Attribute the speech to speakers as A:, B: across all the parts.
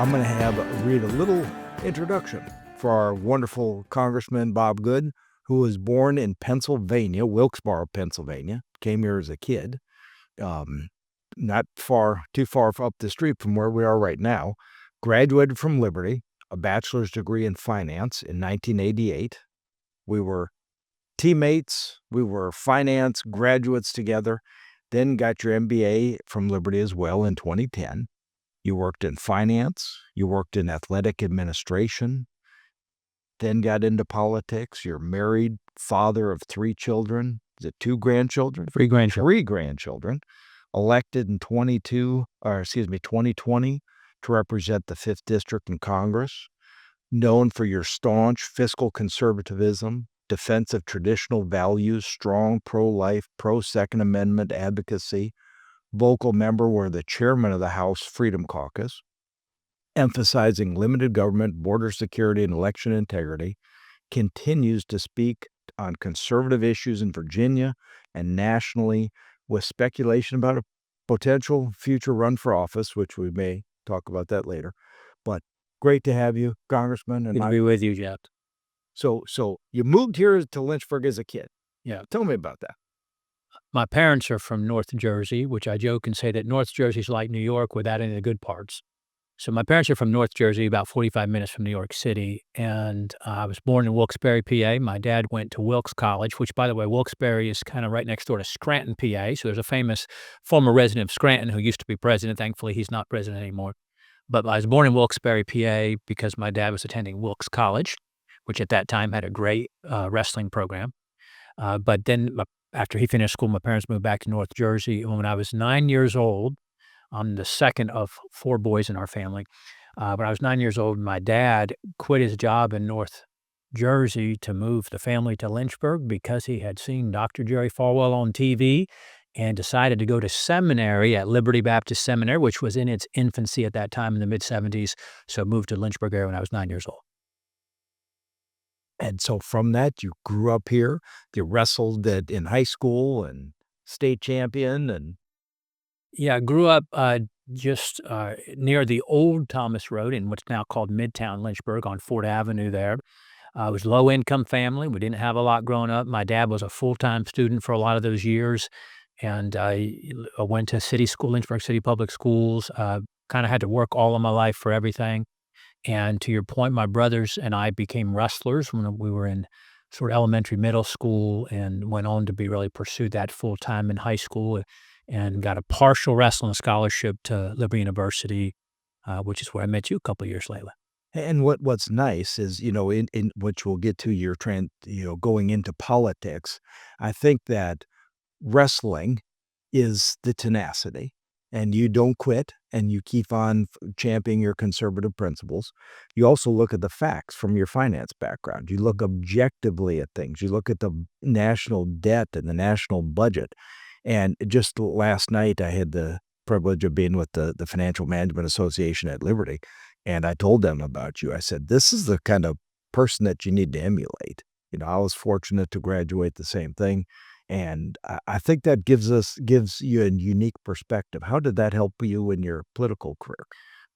A: I'm going to read a little introduction for our wonderful Congressman Bob Good, who was born in Pennsylvania, Wilkes-Barre, Pennsylvania, came here as a kid, not too far up the street from where we are right now, graduated from Liberty, a bachelor's degree in finance in 1988. We were teammates, we were finance graduates together, then got your MBA from Liberty as well in 2010. You worked in finance, you worked in athletic administration, then got into politics. You're married, father of 3 children. Is it 2 grandchildren?
B: 3 grandchildren.
A: 3 grandchildren. Elected in 2020 to represent the 5th District in Congress. Known for your staunch fiscal conservatism, defense of traditional values, strong pro-life, pro-Second Amendment advocacy. Vocal member were the chairman of the House Freedom Caucus, emphasizing limited government, border security, and election integrity, continues to speak on conservative issues in Virginia and nationally with speculation about a potential future run for office, which we may talk about that later. But great to have you, Congressman.
B: Good to be with you, Jeff.
A: So you moved here to Lynchburg as a kid.
B: Yeah.
A: Tell me about that.
B: My parents are from North Jersey, which I joke and say that North Jersey is like New York without any of the good parts. So my parents are from North Jersey, about 45 minutes from New York City, and I was born in Wilkes-Barre, PA. My dad went to Wilkes College, which, by the way, Wilkes-Barre is kind of right next door to Scranton, PA. So there's a famous former resident of Scranton who used to be president. Thankfully, he's not president anymore. But I was born in Wilkes-Barre, PA, because my dad was attending Wilkes College, which at that time had a great wrestling program. But then after he finished school, my parents moved back to North Jersey. And when I was 9 years old, I'm the second of 4 boys in our family. When I was 9 years old, my dad quit his job in North Jersey to move the family to Lynchburg because he had seen Dr. Jerry Falwell on TV and decided to go to seminary at Liberty Baptist Seminary, which was in its infancy at that time in the mid-'70s. So moved to Lynchburg area when I was 9 years old.
A: And so from that, you grew up here. You wrestled in high school and state champion. And
B: yeah, I grew up just near the old Thomas Road in what's now called Midtown Lynchburg on Fort Avenue there. It was a low-income family. We didn't have a lot growing up. My dad was a full-time student for a lot of those years, and I went to city school, Lynchburg City Public Schools, kind of had to work all of my life for everything. And to your point, my brothers and I became wrestlers when we were in sort of elementary, middle school, and went on to really pursue that full-time in high school and got a partial wrestling scholarship to Liberty University, which is where I met you a couple of years later.
A: And what's nice is, in which we'll get to your going into politics, I think that wrestling is the tenacity. And you don't quit, and you keep on championing your conservative principles. You also look at the facts from your finance background. You look objectively at things. You look at the national debt and the national budget. And just last night, I had the privilege of being with the Financial Management Association at Liberty, and I told them about you. I said, this is the kind of person that you need to emulate. I was fortunate to graduate the same thing. And I think that gives you a unique perspective. How did that help you in your political career?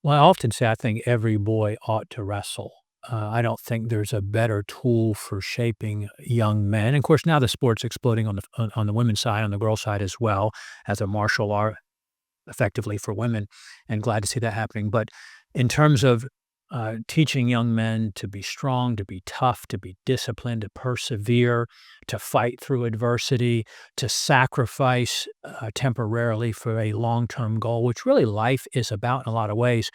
B: Well, I often say I think every boy ought to wrestle. I don't think there's a better tool for shaping young men. And of course, now the sport's exploding on the women's side, on the girls' side as well, as a martial art effectively for women, and glad to see that happening. But in terms of teaching young men to be strong, to be tough, to be disciplined, to persevere, to fight through adversity, to sacrifice temporarily for a long-term goal, which really life is about in a lot of ways,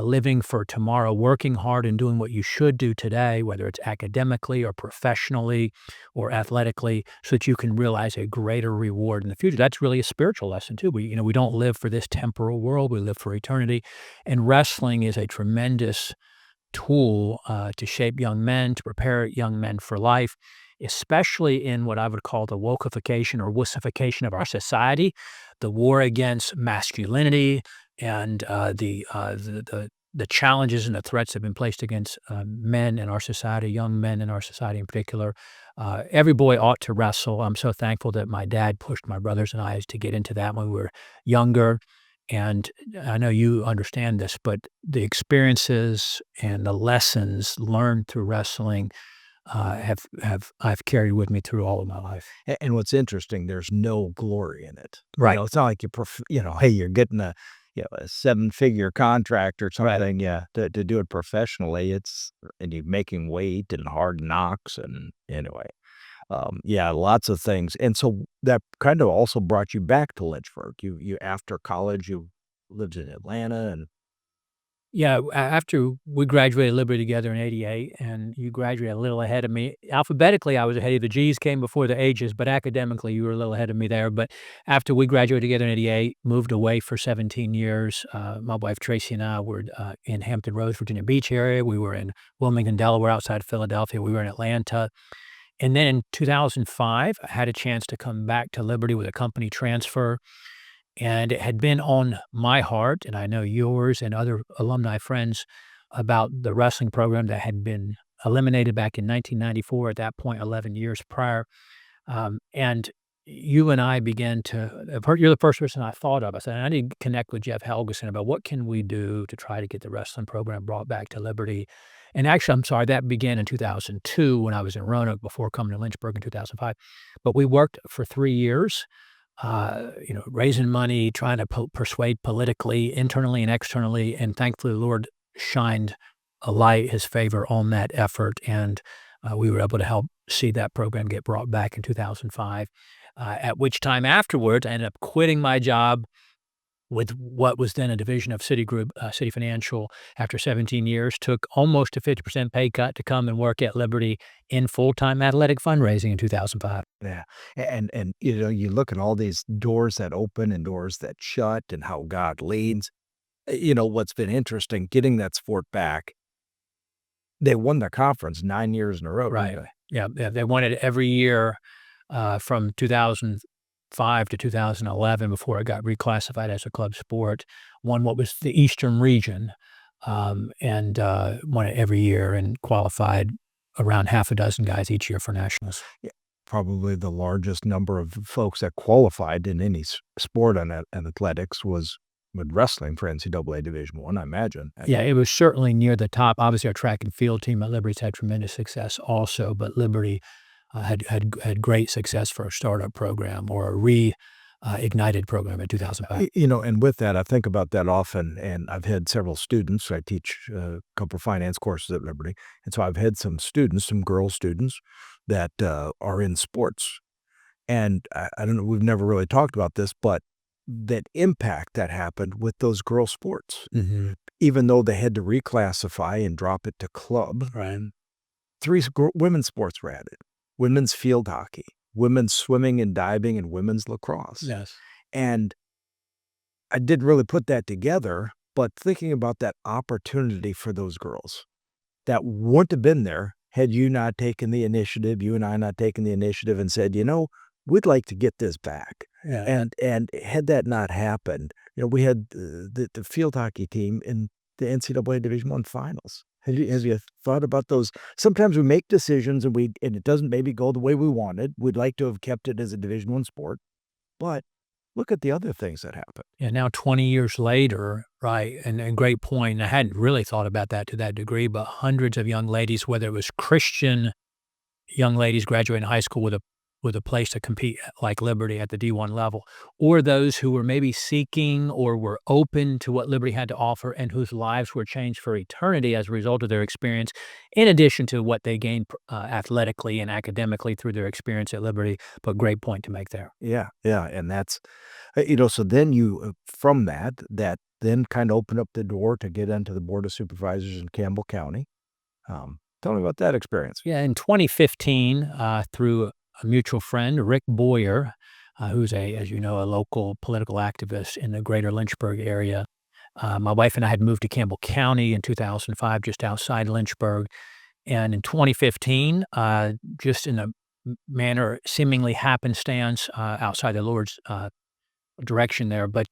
B: living for tomorrow, working hard and doing what you should do today, whether it's academically or professionally or athletically, so that you can realize a greater reward in the future. That's really a spiritual lesson too. We don't live for this temporal world. We live for eternity. And wrestling is a tremendous tool to shape young men, to prepare young men for life, especially in what I would call the wokeification or wussification of our society, the war against masculinity, and the challenges and the threats that have been placed against men in our society, young men in our society in particular. Every boy ought to wrestle. I'm so thankful that my dad pushed my brothers and I to get into that when we were younger. And I know you understand this, but the experiences and the lessons learned through wrestling, I've carried with me through all of my life.
A: And what's interesting, there's no glory in it.
B: Right,
A: It's not like hey, you're getting a seven-figure contract or
B: right.
A: something, yeah, to do it professionally. And you're making weight and hard knocks and anyway. Yeah, lots of things. And so that kind of also brought you back to Lynchburg. You after college, you lived in Atlanta and
B: Yeah, after we graduated Liberty together in '88, and you graduated a little ahead of me. Alphabetically, I was ahead of you. The G's came before the H's, but academically, you were a little ahead of me there. But after we graduated together in '88, moved away for 17 years. My wife Tracy and I were in Hampton Roads, Virginia Beach area. We were in Wilmington, Delaware, outside Philadelphia. We were in Atlanta. And then in 2005, I had a chance to come back to Liberty with a company transfer. And it had been on my heart, and I know yours and other alumni friends, about the wrestling program that had been eliminated back in 1994, at that point, 11 years prior. And you and I began to you're the first person I thought of. I said, "I need to connect with Jeff Helgeson about what can we do to try to get the wrestling program brought back to Liberty." And actually, I'm sorry, that began in 2002 when I was in Roanoke before coming to Lynchburg in 2005. But we worked for 3 years, raising money, trying to persuade politically, internally and externally, and thankfully, the Lord shined a light, His favor on that effort, and we were able to help see that program get brought back in 2005. At which time afterwards, I ended up quitting my job with what was then a division of Citigroup, City Financial, after 17 years, took almost a 50% pay cut to come and work at Liberty in full-time athletic fundraising in 2005.
A: yeah. And you look at all these doors that open and doors that shut and how God leads. What's been interesting, getting that sport back, they won the conference 9 years in a row, didn't
B: Right.
A: they?
B: Yeah, yeah, they won it every year, from 2005 to 2011 before it got reclassified as a club sport, won what was the Eastern region, and, won it every year and qualified around half a dozen guys each year for nationals.
A: Yeah, probably the largest number of folks that qualified in any sport and athletics was with wrestling for NCAA Division I, I imagine.
B: Yeah, it was certainly near the top. Obviously, our track and field team at Liberty's had tremendous success also, but Liberty, had great success for a startup program or a ignited program in 2005.
A: And with that, I think about that often, and I've had several students. I teach a couple of finance courses at Liberty, and so I've had some students, some girl students that are in sports. And I don't know, we've never really talked about this, but that impact that happened with those girl sports,
B: Mhm.
A: even though they had to reclassify and drop it to club,
B: Right.
A: three women's sports were added: women's field hockey, women's swimming and diving, and women's lacrosse.
B: Yes.
A: And I didn't really put that together, but thinking about that opportunity for those girls that wouldn't have been there had you not taken the initiative, you and I not taken the initiative and said, we'd like to get this back.
B: Yeah.
A: And had that not happened, we had the field hockey team in the NCAA Division I finals. Have you thought about those? Sometimes we make decisions and it doesn't maybe go the way we wanted. We'd like to have kept it as a Division I sport, but look at the other things that happened.
B: Yeah, now 20 years later, right, and great point, and I hadn't really thought about that to that degree, but hundreds of young ladies, whether it was Christian young ladies graduating high school with a place to compete like Liberty at the D1 level, or those who were maybe seeking or were open to what Liberty had to offer and whose lives were changed for eternity as a result of their experience, in addition to what they gained athletically and academically through their experience at Liberty. But great point to make there.
A: Yeah, yeah, and that's so then from that then kind of opened up the door to get into the Board of Supervisors in Campbell County. Tell me about that experience.
B: Yeah, in 2015, through a mutual friend, Rick Boyer, who's as you know, a local political activist in the greater Lynchburg area. My wife and I had moved to Campbell County in 2005, just outside Lynchburg. And in 2015, just in a manner seemingly happenstance, outside the Lord's direction there, but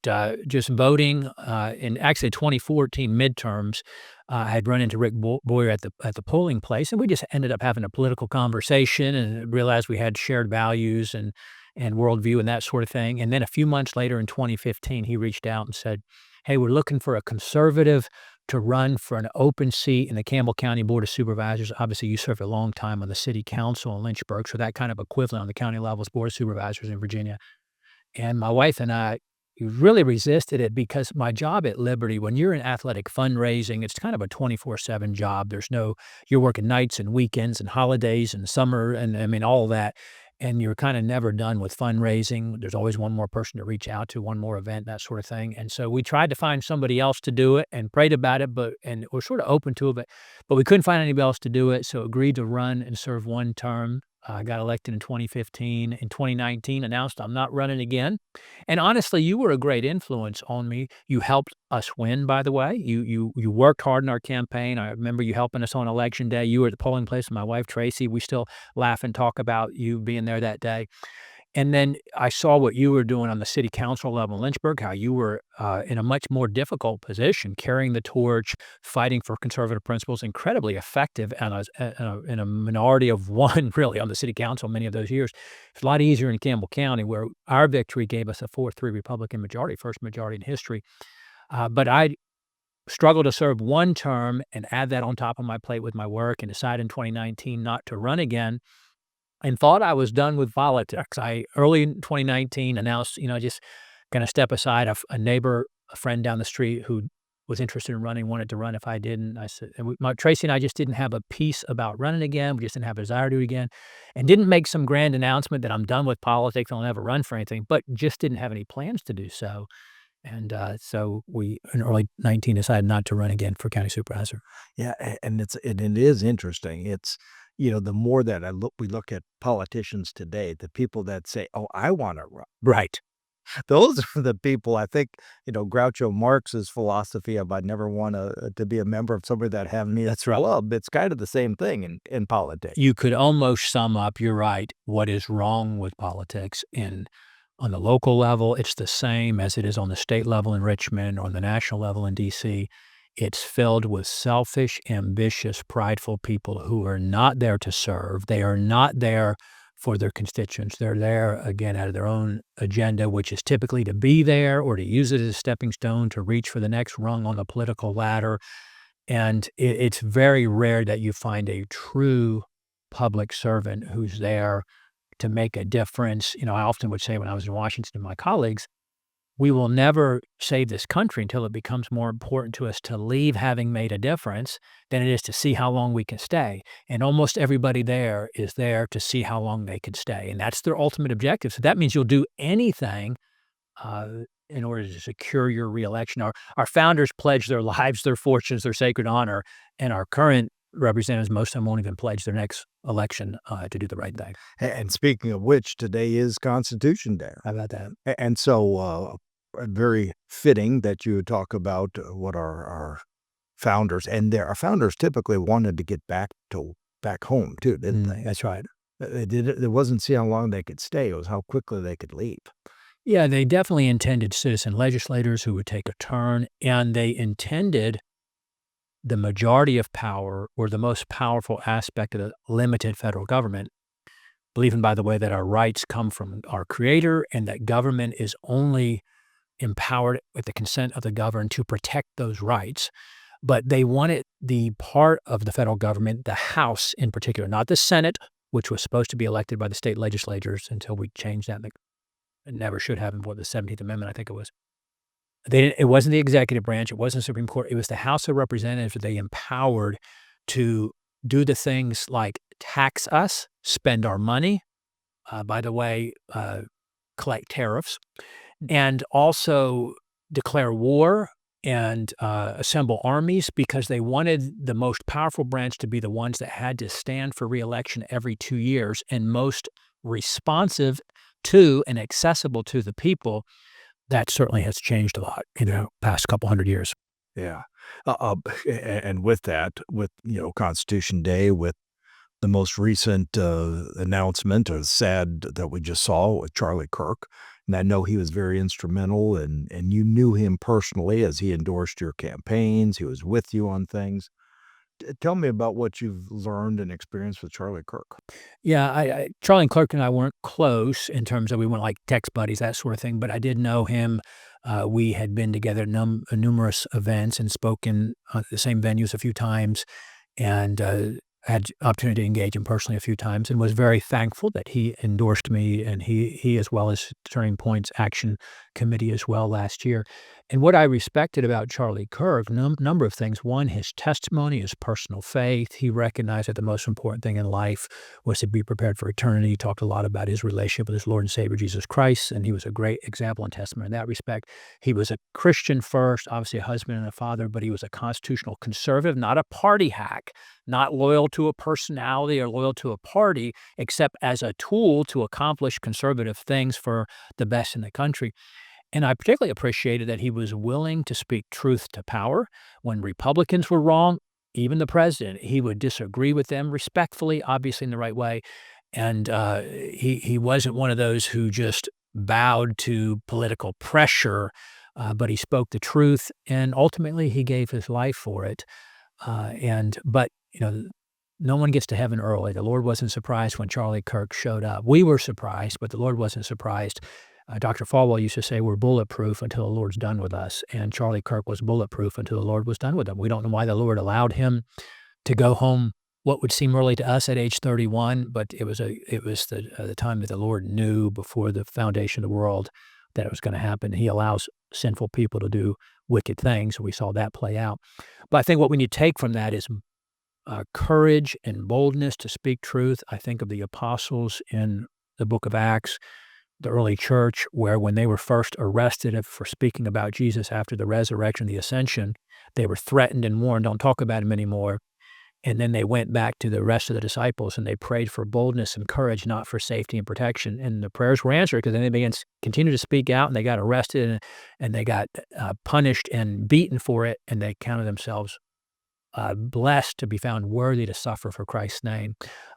B: just voting in actually 2014 midterms, I had run into Rick Boyer at the polling place, and we just ended up having a political conversation and realized we had shared values and and worldview and that sort of thing. And then a few months later in 2015, he reached out and said, "Hey, we're looking for a conservative to run for an open seat in the Campbell County Board of Supervisors." Obviously, you served a long time on the city council in Lynchburg, so that kind of equivalent on the county level is Board of Supervisors in Virginia. And my wife and I really resisted it because my job at Liberty, when you're in athletic fundraising, it's kind of a 24/7 job. There's no you're working nights and weekends and holidays and summer and I mean, all of that, and you're kinda never done with fundraising. There's always one more person to reach out to, one more event, that sort of thing, and so we tried to find somebody else to do it and prayed about it, but and we're sorta open to it, but we couldn't find anybody else to do it, so agreed to run and serve 1 term. I got elected in 2015. In 2019, announced I'm not running again. And honestly, you were a great influence on me. You helped us win, by the way. You worked hard in our campaign. I remember you helping us on election day. You were at the polling place with my wife, Tracy. We still laugh and talk about you being there that day. And then I saw what you were doing on the city council level in Lynchburg, how you were in a much more difficult position, carrying the torch, fighting for conservative principles, incredibly effective and in a minority of one, really, on the city council many of those years. It's a lot easier in Campbell County, where our victory gave us a 4-3 Republican majority, first majority in history. But I struggled to serve 1 term and add that on top of my plate with my work and decided in 2019 not to run again and thought I was done with politics. I early in 2019 announced, just gonna step aside. A neighbor, a friend down the street who was interested in running, wanted to run if I didn't. I said and we my Tracy and I just didn't have a peace about running again. We just didn't have a desire to do it again, and didn't make some grand announcement that I'm done with politics, I'll never run for anything, but just didn't have any plans to do so. And, so we, in early 19, decided not to run again for county supervisor.
A: Yeah, and it is interesting. It's, the more that we look at politicians today, the people that say, "Oh, I wanna run."
B: Right.
A: Those are the people I think, Groucho Marx's philosophy of I never want to be a member of somebody that have me
B: That's right.
A: club, it's kind of the same thing in politics.
B: You could almost sum up, you're right, what is wrong with politics on the local level. It's the same as it is on the state level in Richmond or on the national level in DC. It's filled with selfish, ambitious, prideful people who are not there to serve. They are not there for their constituents. They're there, again, out of their own agenda, which is typically to be there or to use it as a stepping stone to reach for the next rung on the political ladder. And it's very rare that you find a true public servant who's there to make a difference. I often would say when I was in Washington to my colleagues, we will never save this country until it becomes more important to us to leave having made a difference than it is to see how long we can stay. And almost everybody there is there to see how long they can stay. And that's their ultimate objective. So that means you'll do anything uh, in order to secure your reelection. Our founders pledged their lives, their fortunes, their sacred honor, and our current representatives, most of them won't even pledge their next election to do the right thing.
A: And speaking of which, today is Constitution Day.
B: How about that?
A: And so, very fitting that you would talk about what our founders and our founders typically wanted to get back home too, didn't they?
B: That's right.
A: They did it. It wasn't see how long they could stay. It was how quickly they could leave.
B: Yeah, they definitely intended citizen legislators who would take a turn, and they intended the majority of power or the most powerful aspect of the limited federal government, believing, by the way, that our rights come from our creator and that government is only empowered with the consent of the governed to protect those rights. But they wanted the part of the federal government, the House in particular, not the Senate, which was supposed to be elected by the state legislatures until we changed that. It never should have before the 17th Amendment, I think it was. It wasn't the executive branch. It wasn't the Supreme Court. It was the House of Representatives that they empowered to do the things like tax us, spend our money, by the way, collect tariffs, and also declare war and assemble armies because they wanted the most powerful branch to be the ones that had to stand for reelection every 2 years and most responsive to and accessible to the people. That certainly has changed a lot in the past couple hundred years.
A: Yeah. And with that, Constitution Day, with the most recent announcement or sad that we just saw with Charlie Kirk, and I know he was very instrumental, and you knew him personally as he endorsed your campaigns. He was with you on things. Tell me about what you've learned and experienced with Charlie Kirk.
B: Yeah, I Charlie and Clark and I weren't close in terms of we weren't like text buddies, that sort of thing, but I did know him. We had been together at numerous events and spoken at the same venues a few times, and had opportunity to engage him personally a few times, and was very thankful that he endorsed me, and he as well as Turning Point's Action Committee as well last year. And what I respected about Charlie Kirk, number of things. One, his testimony, his personal faith. He recognized that the most important thing in life was to be prepared for eternity. He talked a lot about his relationship with his Lord and Savior Jesus Christ, and he was a great example and testament in that respect. He was a Christian first, obviously a husband and a father, but he was a constitutional conservative, not a party hack, not loyal to a personality or loyal to a party, except as a tool to accomplish conservative things for the best in the country. And I particularly appreciated that he was willing to speak truth to power. When Republicans were wrong, even the president, he would disagree with them respectfully, obviously in the right way. And he wasn't one of those who just bowed to political pressure, but he spoke the truth, and ultimately he gave his life for it. But no one gets to heaven early. The Lord wasn't surprised when Charlie Kirk showed up. We were surprised, but the Lord wasn't surprised. Dr. Falwell used to say we're bulletproof until the Lord's done with us, and Charlie Kirk was bulletproof until the Lord was done with him. We don't know why the Lord allowed him to go home what would seem early to us at age 31, but it was the time that the Lord knew before the foundation of the world that it was going to happen. He allows sinful people to do wicked things. We saw that play out. But I think what we need to take from that is courage and boldness to speak truth. I think of the apostles in the book of Acts, the early church, where when they were first arrested for speaking about Jesus after the resurrection, the ascension, they were threatened and warned, don't talk about him anymore. And then they went back to the rest of the disciples and they prayed for boldness and courage, not for safety and protection. And the prayers were answered because then they began to continue to speak out, and they got arrested and they got punished and beaten for it. And they counted themselves blessed to be found worthy to suffer for Christ's name.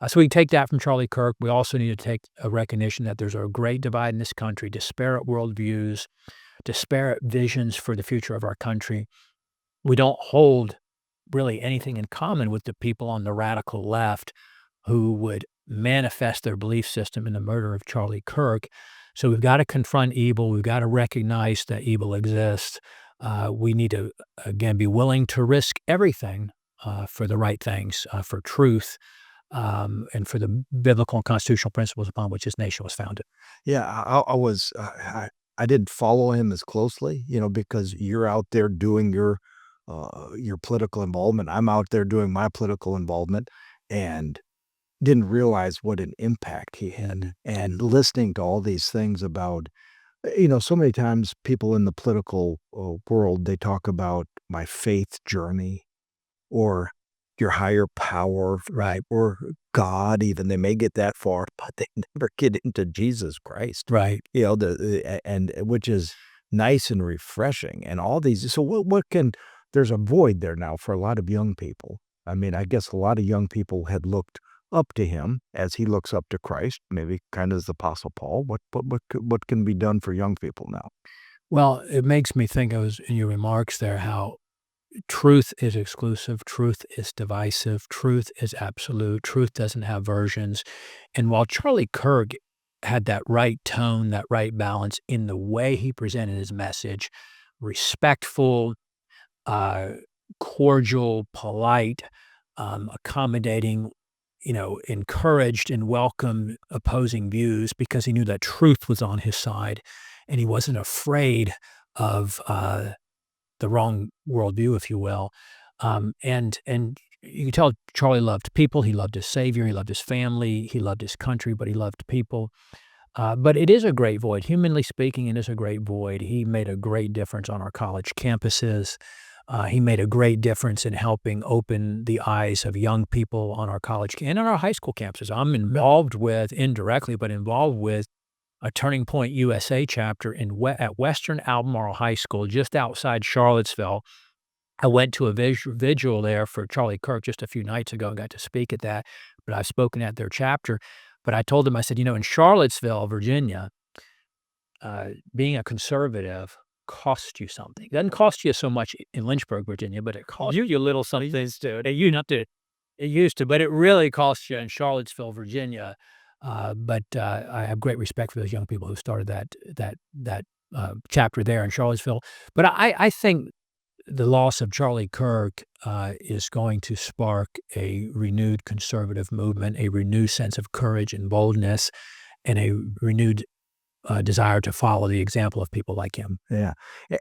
B: So we take that from Charlie Kirk. We also need to take a recognition that there's a great divide in this country, disparate worldviews, disparate visions for the future of our country. We don't hold really anything in common with the people on the radical left who would manifest their belief system in the murder of Charlie Kirk. So we've got to confront evil. We've got to recognize that evil exists. We need to, again, be willing to risk everything for the right things, for truth, and for the biblical and constitutional principles upon which this nation was founded.
A: Yeah, I didn't follow him as closely, because you're out there doing your political involvement. I'm out there doing my political involvement, and didn't realize what an impact he had. And listening to all these things about, so many times people in the political world, they talk about my faith journey or your higher power,
B: Right,
A: or God even. They may get that far, but they never get into Jesus Christ,
B: right.
A: and which is nice and refreshing, and all these. So there's a void there now for a lot of young people. I mean, I guess a lot of young people had looked up to him as he looks up to Christ, maybe kind of as the Apostle Paul. What can be done for young people now?
B: Well, it makes me think, I was in your remarks there, how truth is exclusive, truth is divisive, truth is absolute, truth doesn't have versions. And while Charlie Kirk had that right tone, that right balance in the way he presented his message, respectful, uh, cordial, polite, accommodating, encouraged and welcomed opposing views because he knew that truth was on his side, and he wasn't afraid of the wrong worldview, if you will. And you can tell Charlie loved people. He loved his Savior. He loved his family. He loved his country, but he loved people. But it is a great void. Humanly speaking, it is a great void. He made a great difference on our college campuses. He made a great difference in helping open the eyes of young people on our college and on our high school campuses. I'm involved with, indirectly, but involved with a Turning Point USA chapter at Western Albemarle High School, just outside Charlottesville. I went to a vigil there for Charlie Kirk just a few nights ago and got to speak at that, but I've spoken at their chapter. But I told them, I said, in Charlottesville, Virginia, being a conservative, cost you something. It doesn't cost you so much in Lynchburg, Virginia, but it costs you a little something to you not to it used to, but it really costs you in Charlottesville, Virginia. I have great respect for those young people who started that chapter there in Charlottesville. But I think the loss of Charlie Kirk is going to spark a renewed conservative movement, a renewed sense of courage and boldness, and a renewed desire to follow the example of people like him.
A: Yeah.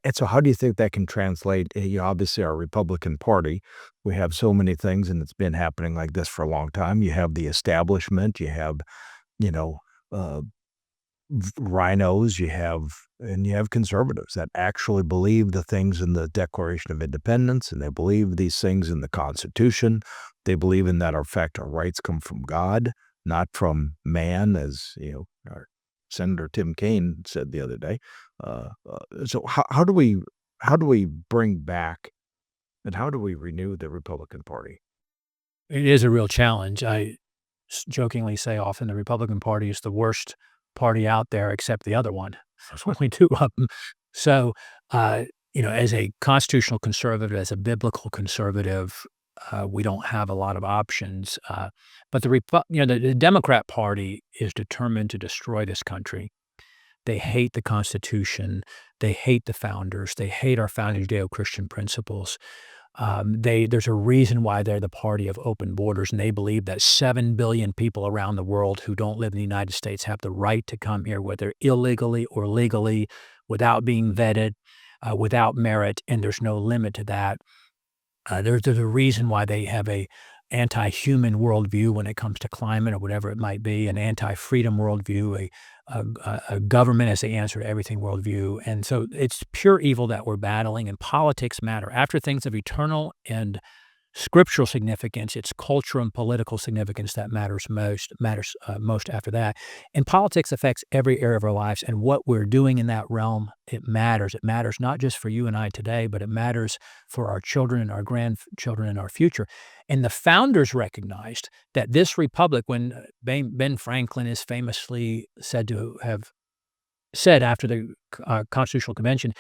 A: And so how do you think that can translate? Obviously, our Republican Party, we have so many things, and it's been happening like this for a long time. You have the establishment, you have, you know, uh, rhinos, and you have conservatives that actually believe the things in the Declaration of Independence, and they believe these things in the Constitution. They believe in that, in fact, our rights come from God, not from man, as our Senator Tim Kaine said the other day. So how do we bring back and how do we renew the Republican Party?
B: It is a real challenge. Jokingly say often the Republican Party is the worst party out there except the other one. There's only 2 of them. So, as a constitutional conservative, as a biblical conservative, we don't have a lot of options. But the Democrat Party is determined to destroy this country. They hate the Constitution. They hate the founders. They hate our founding Judeo-Christian principles. There's a reason why they're the party of open borders, and they believe that 7 billion people around the world who don't live in the United States have the right to come here, whether illegally or legally, without being vetted, without merit, and there's no limit to that. There's a reason why they have a anti-human worldview when it comes to climate or whatever it might be, an anti-freedom worldview, a government as the answer to everything worldview. And so it's pure evil that we're battling, and politics matter. After things of eternal and scriptural significance, it's cultural and political significance that matters most after that. And politics affects every area of our lives, and what we're doing in that realm, it matters. It matters not just for you and I today, but it matters for our children and our grandchildren and our future. And the founders recognized that this republic, when Ben Franklin is famously said to have said after the Constitutional Convention,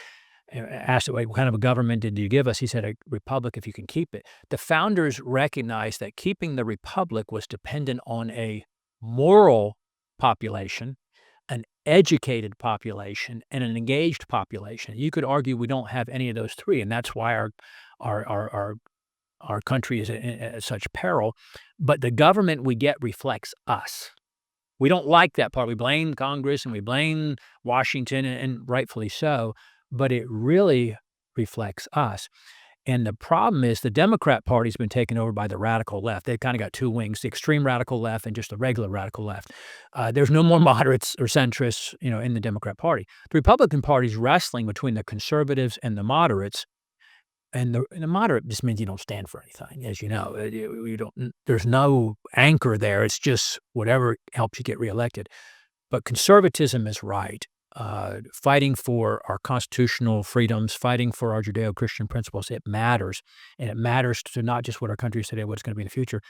B: asked, "What kind of a government did you give us?" He said, "A republic if you can keep it." The founders recognized that keeping the republic was dependent on a moral population, an educated population, and an engaged population. You could argue we don't have any of those 3, and that's why our our our our country is at such peril. But the government we get reflects us. We don't like that part. We blame Congress and we blame Washington, and rightfully so, but it really reflects us. And the problem is the Democrat Party's been taken over by the radical left. They've kinda got 2 wings, the extreme radical left and just the regular radical left. There's no more moderates or centrists, in the Democrat Party. The Republican Party's wrestling between the conservatives and the moderates, and the moderate just means you don't stand for anything, as you know. You don't there's no anchor there. It's just whatever helps you get reelected. But conservatism is right. Fighting for our constitutional freedoms, fighting for our Judeo-Christian principles, it matters. And it matters to not just what our country is today, what it's going to be in the future.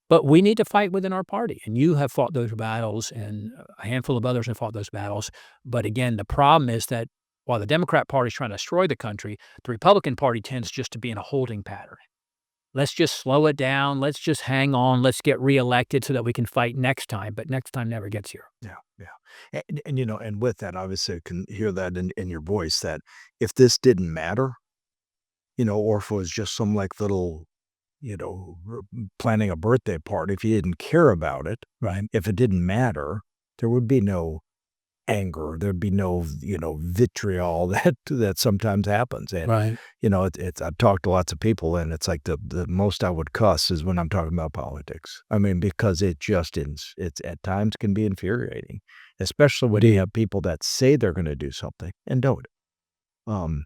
B: But we need to fight within our party. And you have fought those battles, and a handful of others have fought those battles. But again, the problem is that while the Democrat Party is trying to destroy the country, the Republican Party tends just to be in a holding pattern. Let's just slow it down. Let's just hang on. Let's get reelected so that we can fight next time. But next time never gets here.
A: Yeah, yeah. And with that, obviously, I can hear that in your voice that if this didn't matter, or if it was just some like little, planning a birthday party, if you didn't care about it,
B: Right.
A: if it didn't matter, there would be no anger. There'd be no, vitriol that sometimes happens. And,
B: Right.
A: I've talked to lots of people, and it's like the most I would cuss is when I'm talking about politics. I mean, because it's at times can be infuriating, especially when you have people that say they're going to do something and don't. Um,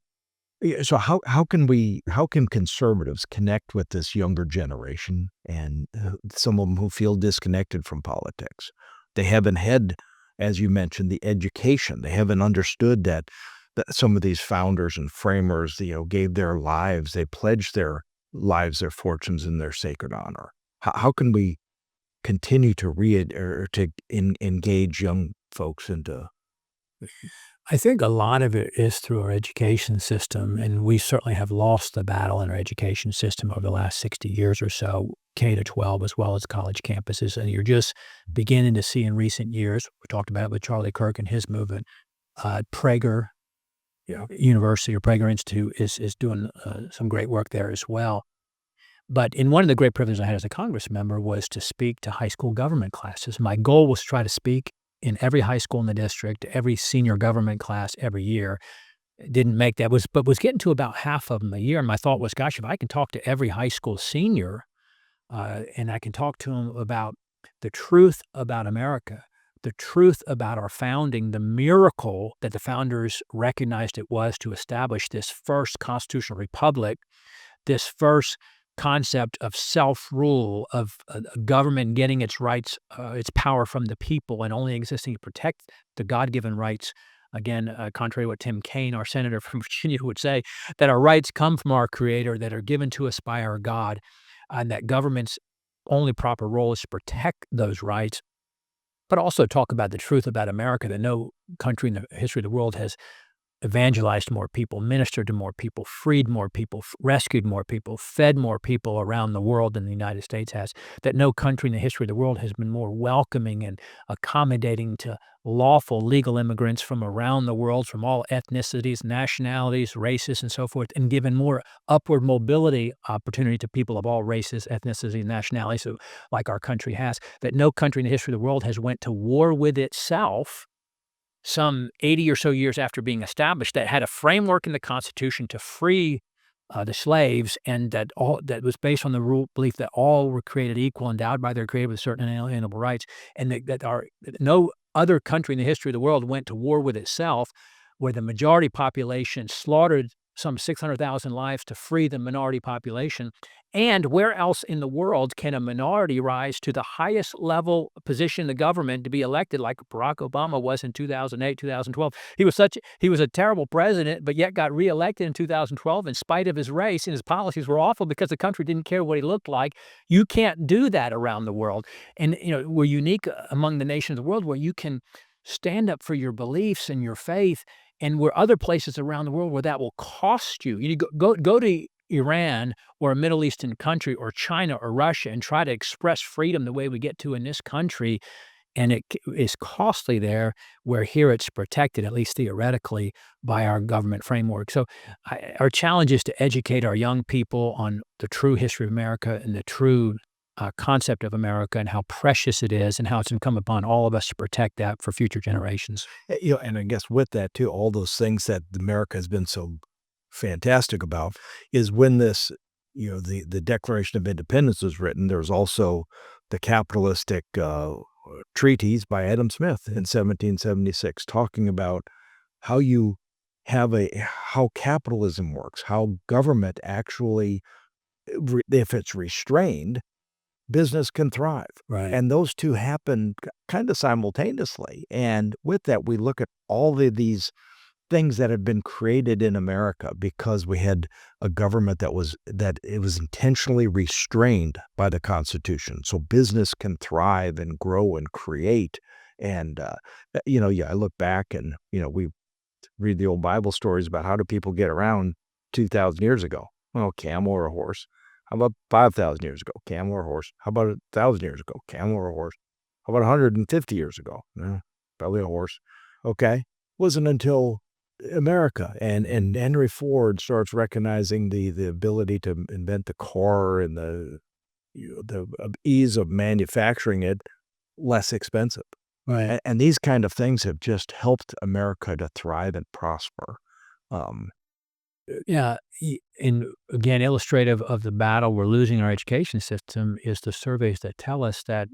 A: so how can conservatives connect with this younger generation and some of them who feel disconnected from politics? They haven't had, as you mentioned, the education. They haven't understood that some of these founders and framers, gave their lives. They pledged their lives, their fortunes, and their sacred honor. How can we continue to read or to engage young folks into
B: I think a lot of it is through our education system, and we certainly have lost the battle in our education system over the last 60 years or so, K to 12 as well as college campuses. And you're just beginning to see in recent years, we talked about it with Charlie Kirk and his movement, Prager University or Prager Institute is doing some great work there as well. But in one of the great privileges I had as a Congress member was to speak to high school government classes. My goal was to try to speak in every high school in the district, every senior government class every year. Didn't make that, but was getting to about half of them a year. And my thought was, gosh, if I can talk to every high school senior and I can talk to them about the truth about America, the truth about our founding, the miracle that the founders recognized it was to establish this first constitutional republic, this first concept of self-rule, of a government getting its rights, its power from the people and only existing to protect the God-given rights. Again, contrary to what Tim Kaine, our senator from Virginia, would say, that our rights come from our Creator, that are given to us by our God, and that government's only proper role is to protect those rights, but also talk about the truth about America, that no country in the history of the world has evangelized more people, ministered to more people, freed more people, rescued more people, fed more people around the world than the United States has, that no country in the history of the world has been more welcoming and accommodating to lawful legal immigrants from around the world, from all ethnicities, nationalities, races, and so forth, and given more upward mobility opportunity to people of all races, ethnicities, and nationalities, so, like our country has, that no country in the history of the world has went to war with itself some 80 or so years after being established, that had a framework in the Constitution to free the slaves, and that was based on the belief that all were created equal, endowed by their Creator with certain inalienable rights, and that no other country in the history of the world went to war with itself, where the majority population slaughtered some 600,000 lives to free the minority population. And where else in the world can a minority rise to the highest level position in the government to be elected like Barack Obama was in 2008, 2012? He was a terrible president, but yet got reelected in 2012 in spite of his race, and his policies were awful because the country didn't care what he looked like. You can't do that around the world. And we're unique among the nations of the world where you can stand up for your beliefs and your faith, and where other places around the world where that will cost you. You go to Iran or a Middle Eastern country or China or Russia and try to express freedom the way we get to in this country, and it is costly there, where here it's protected, at least theoretically, by our government framework. So our challenge is to educate our young people on the true history of America and the true concept of America and how precious it is and how it's incumbent upon all of us to protect that for future generations.
A: And I guess with that too, all those things that America has been so fantastic about is when this, the Declaration of Independence was written, there was also the capitalistic treatise by Adam Smith in 1776, talking about how you have how capitalism works, how government actually, if it's restrained, business can thrive.
B: Right.
A: And those two happen kind of simultaneously. And with that, we look at all of these things that have been created in America because we had a government that it was intentionally restrained by the Constitution. So business can thrive and grow and create. And I look back and we read the old Bible stories about how do people get around 2,000 years ago? Well, camel or a horse. How about 5,000 years ago? Camel or horse? How about 1,000 years ago? Camel or horse? How about 150 years ago? Probably a horse. Okay. Wasn't until America and Henry Ford starts recognizing the ability to invent the car and the ease of manufacturing it less expensive.
B: Right.
A: And these kind of things have just helped America to thrive and prosper. Um,
B: Yeah, and again, illustrative of the battle we're losing in our education system is the surveys that tell us that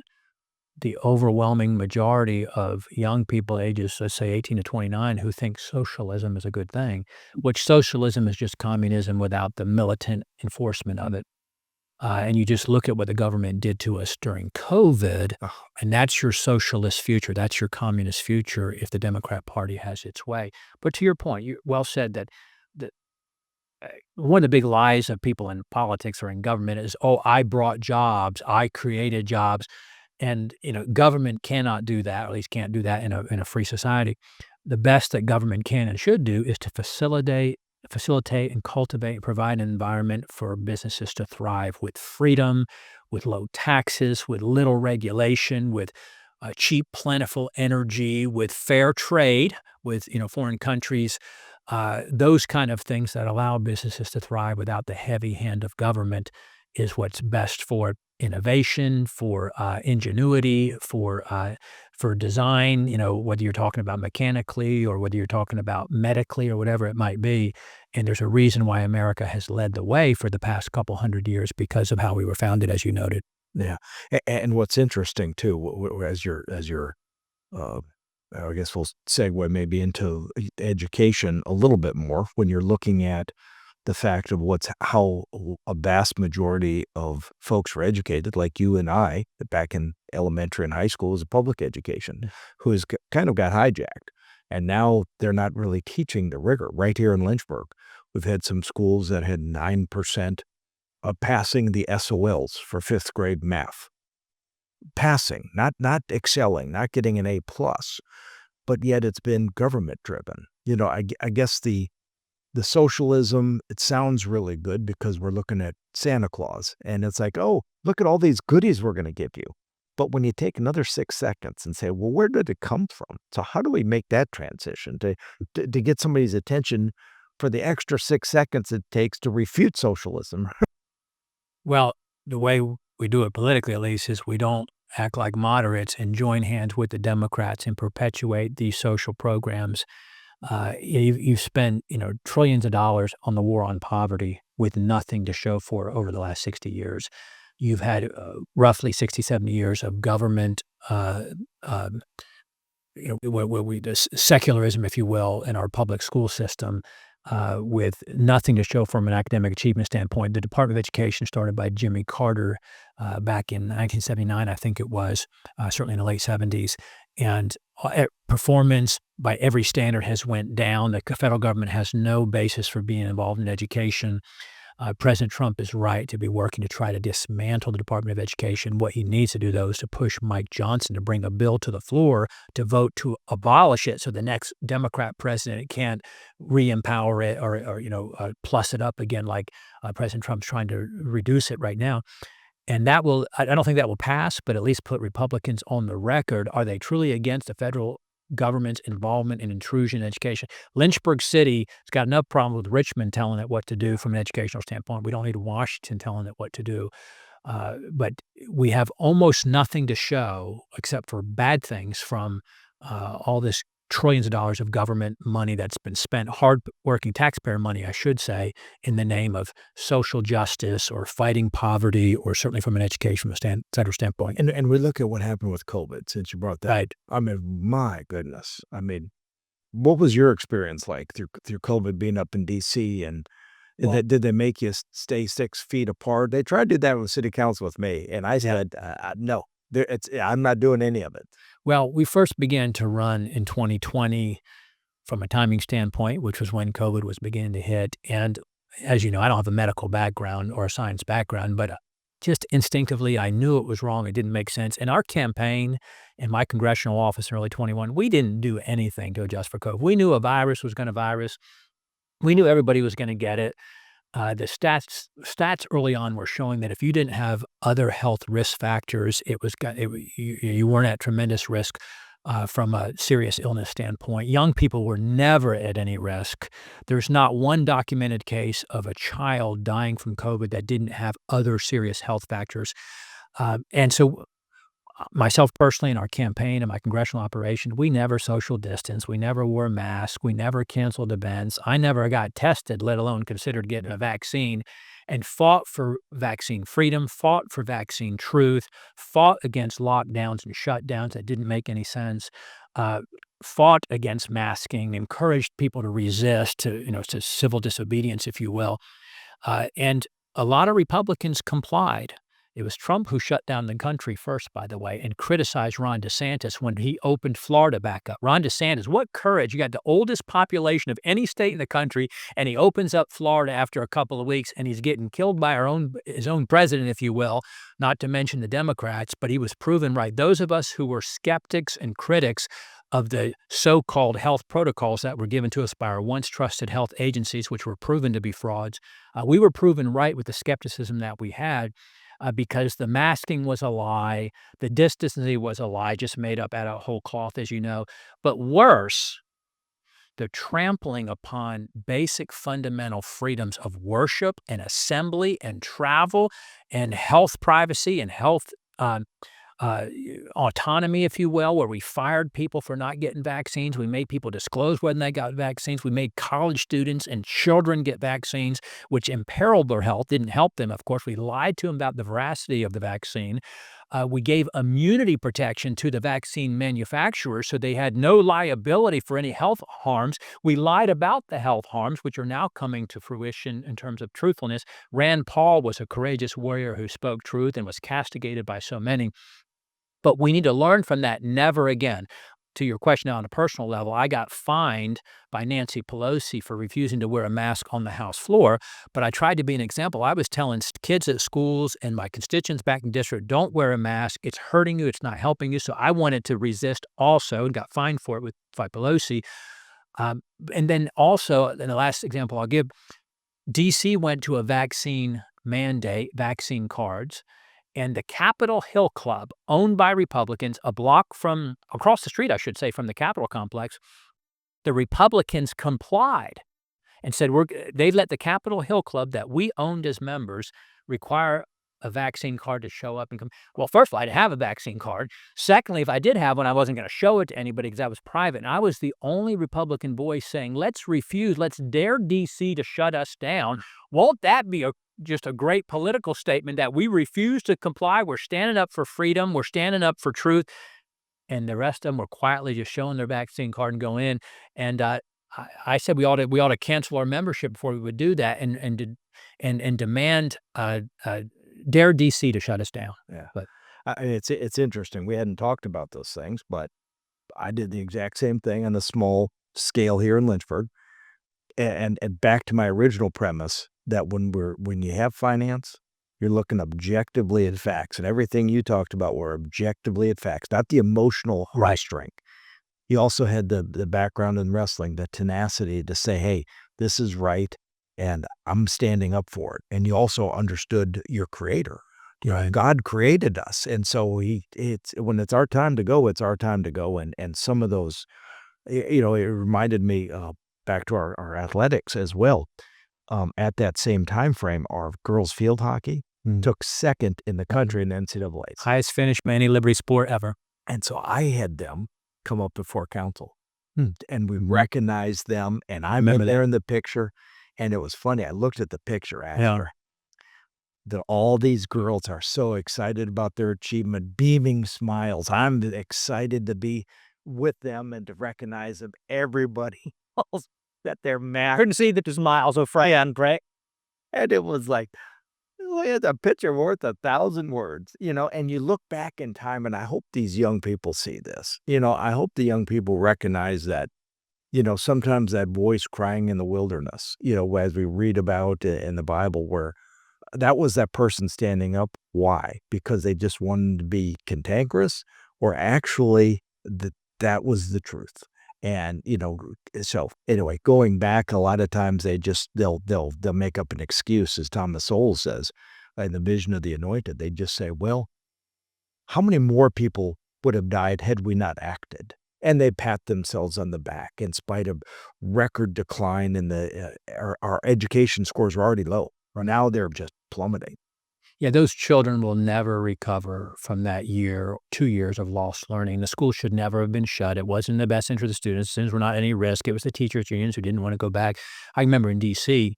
B: the overwhelming majority of young people ages, let's say 18 to 29, who think socialism is a good thing, which socialism is just communism without the militant enforcement of it. And you just look at what the government did to us during COVID,
A: ugh,
B: and that's your socialist future. That's your communist future if the Democrat Party has its way. But to your point, you well said that one of the big lies of people in politics or in government is, "Oh, I brought jobs. I created jobs." And, government cannot do that, or at least can't do that in a free society. the best that government can and should do is to facilitate and cultivate and provide an environment for businesses to thrive with freedom, with low taxes, with little regulation, with cheap, plentiful energy, with fair trade with foreign countries. Those kind of things that allow businesses to thrive without the heavy hand of government is what's best for innovation, for ingenuity, for design. Whether you're talking about mechanically or whether you're talking about medically or whatever it might be. And there's a reason why America has led the way for the past couple hundred years because of how we were founded, as you noted.
A: Yeah, and what's interesting too, as you're, uh, I guess we'll segue maybe into education a little bit more when you're looking at the fact of how a vast majority of folks were educated, like you and I, back in elementary and high school, is a public education, who has kind of got hijacked, and now they're not really teaching the rigor. Right here in Lynchburg, we've had some schools that had 9% of passing the SOLs for fifth grade math. Passing, not excelling, not getting an A plus, but yet it's been government driven. I guess the socialism, it sounds really good because we're looking at Santa Claus and it's like, oh, look at all these goodies we're going to give you. But when you take another 6 seconds and say, well, where did it come from? So how do we make that transition to get somebody's attention for the extra 6 seconds it takes to refute socialism?
B: Well, the way we do it politically, at least, is we don't act like moderates and join hands with the Democrats and perpetuate these social programs. You've spent, trillions of dollars on the war on poverty with nothing to show for it over the last 60 years. You've had roughly 60, 70 years of government, secularism, if you will, in our public school system, with nothing to show from an academic achievement standpoint. The Department of Education, started by Jimmy Carter back in 1979, I think it was, certainly in the late 70s, and performance by every standard has went down. The federal government has no basis for being involved in education. President Trump is right to be working to try to dismantle the Department of Education. What he needs to do, though, is to push Mike Johnson to bring a bill to the floor to vote to abolish it so the next Democrat president can't re-empower it or plus it up again like President Trump's trying to reduce it right now. And I don't think that will pass, but at least put Republicans on the record. Are they truly against the federal government's involvement and intrusion in education? Lynchburg City has got enough problem with Richmond telling it what to do from an educational standpoint. We don't need Washington telling it what to do. But we have almost nothing to show except for bad things from all this trillions of dollars of government money that's been spent, hard-working taxpayer money, I should say, in the name of social justice or fighting poverty, or certainly from an educational federal standpoint.
A: And we look at what happened with COVID, since you brought that.
B: Right.
A: I mean, my goodness. I mean, what was your experience like through COVID being up in DC, and
B: Well,
A: did they make you stay 6 feet apart? They tried to do that with city council with me, and I said, no, I'm not doing any of it.
B: Well, we first began to run in 2020 from a timing standpoint, which was when COVID was beginning to hit. And as you know, I don't have a medical background or a science background, but just instinctively, I knew it was wrong. It didn't make sense. In our campaign in my congressional office in early 21, we didn't do anything to adjust for COVID. We knew a virus was going to virus. We knew everybody was going to get it. The stats early on were showing that if you didn't have other health risk factors, you weren't at tremendous risk from a serious illness standpoint. Young people were never at any risk. There's not one documented case of a child dying from COVID that didn't have other serious health factors. And so myself personally, in our campaign and my congressional operation, we never social distanced. We never wore masks. We never canceled events. I never got tested, let alone considered getting a vaccine, and fought for vaccine freedom, fought for vaccine truth, fought against lockdowns and shutdowns that didn't make any sense, fought against masking, encouraged people to resist, to civil disobedience, if you will. And a lot of Republicans complied. It was Trump who shut down the country first, by the way, and criticized Ron DeSantis when he opened Florida back up. Ron DeSantis, what courage. You got the oldest population of any state in the country, and he opens up Florida after a couple of weeks, and he's getting killed by his own president, if you will, not to mention the Democrats, but he was proven right. Those of us who were skeptics and critics of the so-called health protocols that were given to us by our once trusted health agencies, which were proven to be frauds. We were proven right with the skepticism that we had because the masking was a lie, the distancing was a lie, just made up out of whole cloth, as you know. But worse, the trampling upon basic fundamental freedoms of worship and assembly and travel and health privacy and health uh, autonomy, if you will, where we fired people for not getting vaccines. We made people disclose when they got vaccines. We made college students and children get vaccines, which imperiled their health, didn't help them. Of course, we lied to them about the veracity of the vaccine. We gave immunity protection to the vaccine manufacturers so they had no liability for any health harms. We lied about the health harms, which are now coming to fruition in terms of truthfulness. Rand Paul was a courageous warrior who spoke truth and was castigated by so many. But we need to learn from that never again. To your question on a personal level, I got fined by Nancy Pelosi for refusing to wear a mask on the House floor, but I tried to be an example. I was telling kids at schools and my constituents back in district, don't wear a mask. It's hurting you. It's not helping you. So I wanted to resist also and got fined for it by Pelosi. And then also, in the last example I'll give, D.C. went to a vaccine mandate, vaccine cards, and the Capitol Hill Club, owned by Republicans, a block from across the street, I should say, from the Capitol complex, the Republicans complied and said they let the Capitol Hill Club that we owned as members require a vaccine card to show up and come. Well, first of all, I didn't have a vaccine card. Secondly, if I did have one, I wasn't going to show it to anybody because that was private. And I was the only Republican voice saying, let's dare D.C. to shut us down. Won't that be just a great political statement that we refuse to comply? We're standing up for freedom. We're standing up for truth. And the rest of them were quietly just showing their vaccine card and going in. And I said we ought to cancel our membership before we would do that and demand dare DC to shut us down.
A: Yeah.
B: But
A: It's interesting. We hadn't talked about those things, but I did the exact same thing on a small scale here in Lynchburg. And back to my original premise that when you have finance, you're looking objectively at facts, and everything you talked about were objectively at facts, not the emotional heartstring. You also had the background in wrestling, the tenacity to say, hey, this is right, and I'm standing up for it. And you also understood your creator. You know, God created us. And so when it's our time to go, it's our time to go. And some of those, it reminded me back to our athletics as well. At that same time frame, our girls field hockey took second in the country in the NCAAs.
B: Highest finish by any Liberty sport ever.
A: And so I had them come up before council and we recognized them, and I'm there in the picture. And it was funny. I looked at the picture after. That all these girls are so excited about their achievement, beaming smiles. I'm excited to be with them and to recognize them. Everybody else that they're mad. Couldn't see the smiles of friend, right? And it was like, it's a picture worth 1,000 words, and you look back in time, and I hope these young people see this. I hope the young people recognize that, sometimes that voice crying in the wilderness, as we read about in the Bible, where that was that person standing up. Why? Because they just wanted to be cantankerous, or actually that was the truth. And, so anyway, going back, a lot of times they'll make up an excuse, as Thomas Sowell says, in the Vision of the Anointed. They just say, well, how many more people would have died had we not acted? And they pat themselves on the back in spite of record decline in our education scores were already low. Now they're just plummeting.
B: Yeah, those children will never recover from that 2 years of lost learning. The school should never have been shut. It wasn't in the best interest of the students. Students were not at any risk. It was the teachers' unions who didn't want to go back. I remember in D.C.,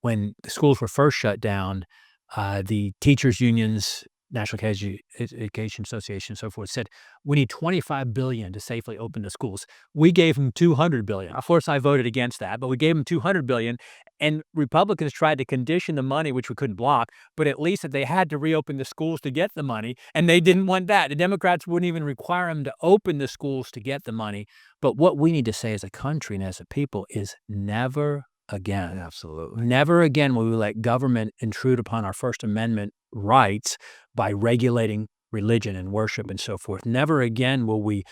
B: when the schools were first shut down, the teachers' unions, National Education Association, and so forth, said, we need $25 billion to safely open the schools. We gave them $200 billion. Of course, I voted against that, but we gave them $200 billion. And Republicans tried to condition the money, which we couldn't block, but at least that they had to reopen the schools to get the money, and they didn't want that. The Democrats wouldn't even require them to open the schools to get the money. But what we need to say as a country and as a people is never again.
A: Absolutely.
B: Never again will we let government intrude upon our First Amendment rights by regulating religion and worship and so forth. Never again will we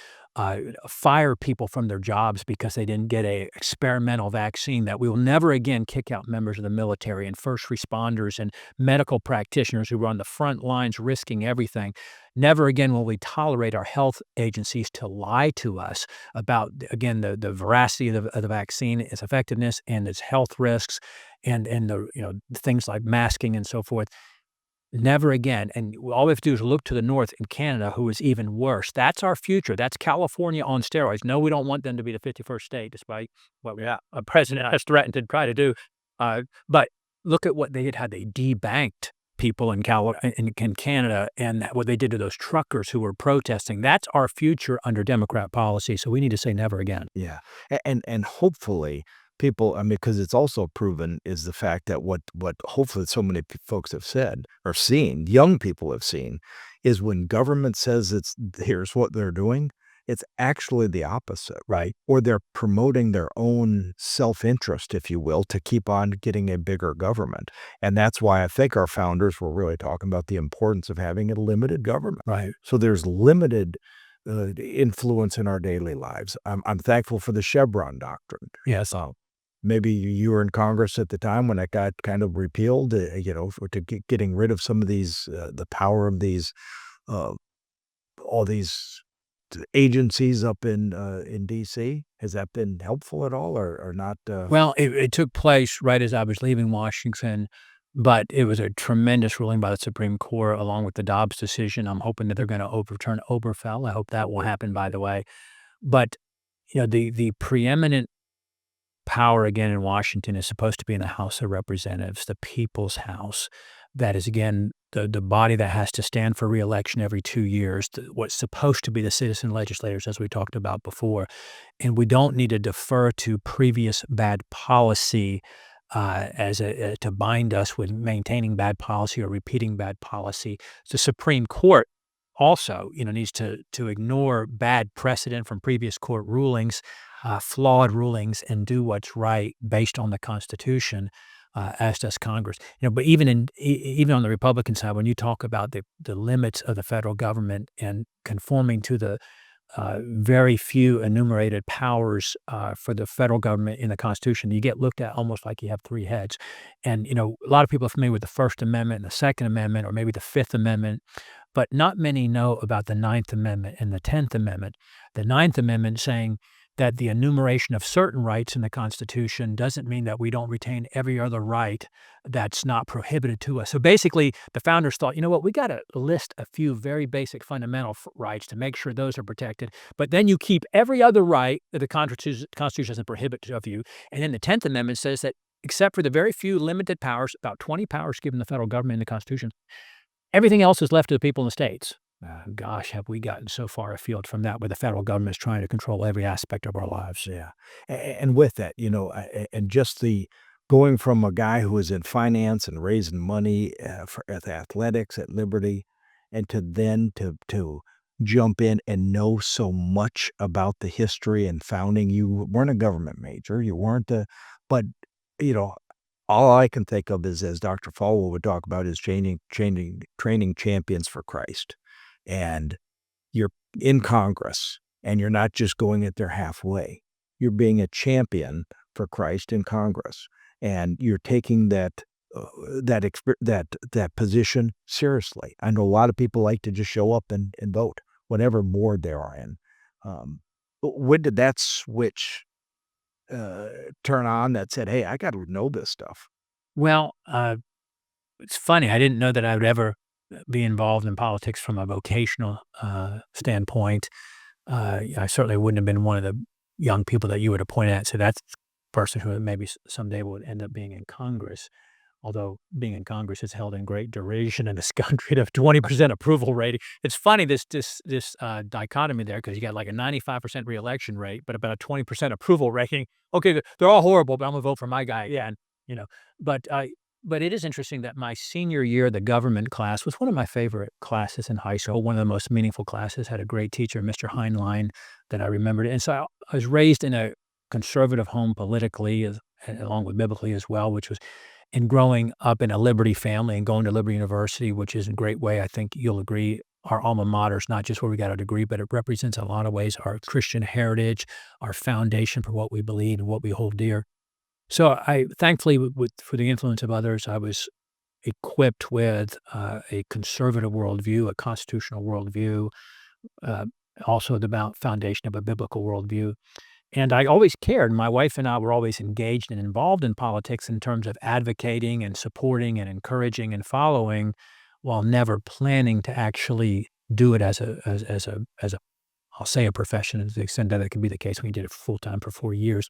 B: fire people from their jobs because they didn't get a experimental vaccine, that we will never again kick out members of the military and first responders and medical practitioners who were on the front lines risking everything. Never again will we tolerate our health agencies to lie to us about, again, the veracity of the vaccine, its effectiveness, and its health risks, and the, things like masking and so forth. Never again, and all we have to do is look to the north in Canada, who is even worse. That's our future. That's California on steroids. No, we don't want them to be the 51st state, despite what a president has threatened to try to do. But look at what they did, how they debanked people in Canada, and what they did to those truckers who were protesting. That's our future under Democrat policy, so we need to say never again.
A: Yeah, and hopefully people, I mean, because it's also proven is the fact that what hopefully so many folks have said or seen, young people have seen, is when government says it's here's what they're doing, it's actually the opposite,
B: Right.
A: or they're promoting their own self-interest, if you will, to keep on getting a bigger government, and that's why I think our founders were really talking about the importance of having a limited government.
B: Right.
A: So there's limited influence in our daily lives. I'm thankful for the Chevron doctrine.
B: Yes.
A: Maybe you were in Congress at the time when it got kind of repealed, for getting rid of some of these, the power of these, uh, all these agencies up in DC. Has that been helpful at all or not?
B: Well, it took place right as I was leaving Washington, but it was a tremendous ruling by the Supreme Court along with the Dobbs decision. I'm hoping that they're gonna overturn Obergefell. I hope that will happen, by the way. But, the preeminent power again in Washington is supposed to be in the House of Representatives, the people's house. That is, again, the body that has to stand for reelection every 2 years, what's supposed to be the citizen legislators, as we talked about before. And we don't need to defer to previous bad policy to bind us with maintaining bad policy or repeating bad policy. The Supreme Court also, needs to ignore bad precedent from previous court rulings, flawed rulings, and do what's right based on the Constitution, as does Congress. But even on the Republican side, when you talk about the limits of the federal government and conforming to the very few enumerated powers for the federal government in the Constitution, you get looked at almost like you have three heads. And, a lot of people are familiar with the First Amendment and the Second Amendment, or maybe the Fifth Amendment, but not many know about the Ninth Amendment and the 10th Amendment. The Ninth Amendment saying that the enumeration of certain rights in the Constitution doesn't mean that we don't retain every other right that's not prohibited to us. So basically, the founders thought, you know what, we got to list a few very basic fundamental rights to make sure those are protected, but then you keep every other right that the Constitution doesn't prohibit of you. And then the 10th Amendment says that except for the very few limited powers, about 20 powers given the federal government in the Constitution, everything else is left to the people in the states. Gosh, have we gotten so far afield from that, where the federal government is trying to control every aspect of our lives.
A: Yeah, and with that, and just the going from a guy who was in finance and raising money for at athletics at Liberty, and to then to jump in and know so much about the history and founding. You weren't a government major, you weren't a, but you know, all I can think of is, as Dr. Falwell would talk about, is training champions for Christ. And you're in Congress, and you're not just going it there halfway. You're being a champion for Christ in Congress, and you're taking that position seriously. I know a lot of people like to just show up and vote, whatever board they are in. But when did that switch turn on that said, "Hey, I got to know this stuff"?
B: Well, it's funny. I didn't know that I would ever be involved in politics from a vocational standpoint. I certainly wouldn't have been one of the young people that you would have pointed at. So that's the person who maybe someday would end up being in Congress. Although being in Congress is held in great derision in this country to have 20% approval rating. It's funny, this dichotomy there, because you got like a 95% reelection rate, but about a 20% approval rating. Okay, they're all horrible, but I'm gonna vote for my guy again. You know, but but it is interesting that my senior year, the government class, was one of my favorite classes in high school. One of the most meaningful classes. Had a great teacher, Mr. Heinlein, that I remembered. And so I was raised in a conservative home politically, along with biblically as well, which was, and growing up in a Liberty family and going to Liberty University, which is a great way, I think you'll agree, our alma maters, not just where we got our degree, but it represents in a lot of ways our Christian heritage, our foundation for what we believe and what we hold dear. So I thankfully, for the influence of others, I was equipped with a conservative worldview, a constitutional worldview, uh, also the foundation of a biblical worldview. And I always cared. My wife and I were always engaged and involved in politics in terms of advocating and supporting and encouraging and following, while never planning to actually do it as a I'll say a profession to the extent that it could be the case when you did it full time for 4 years.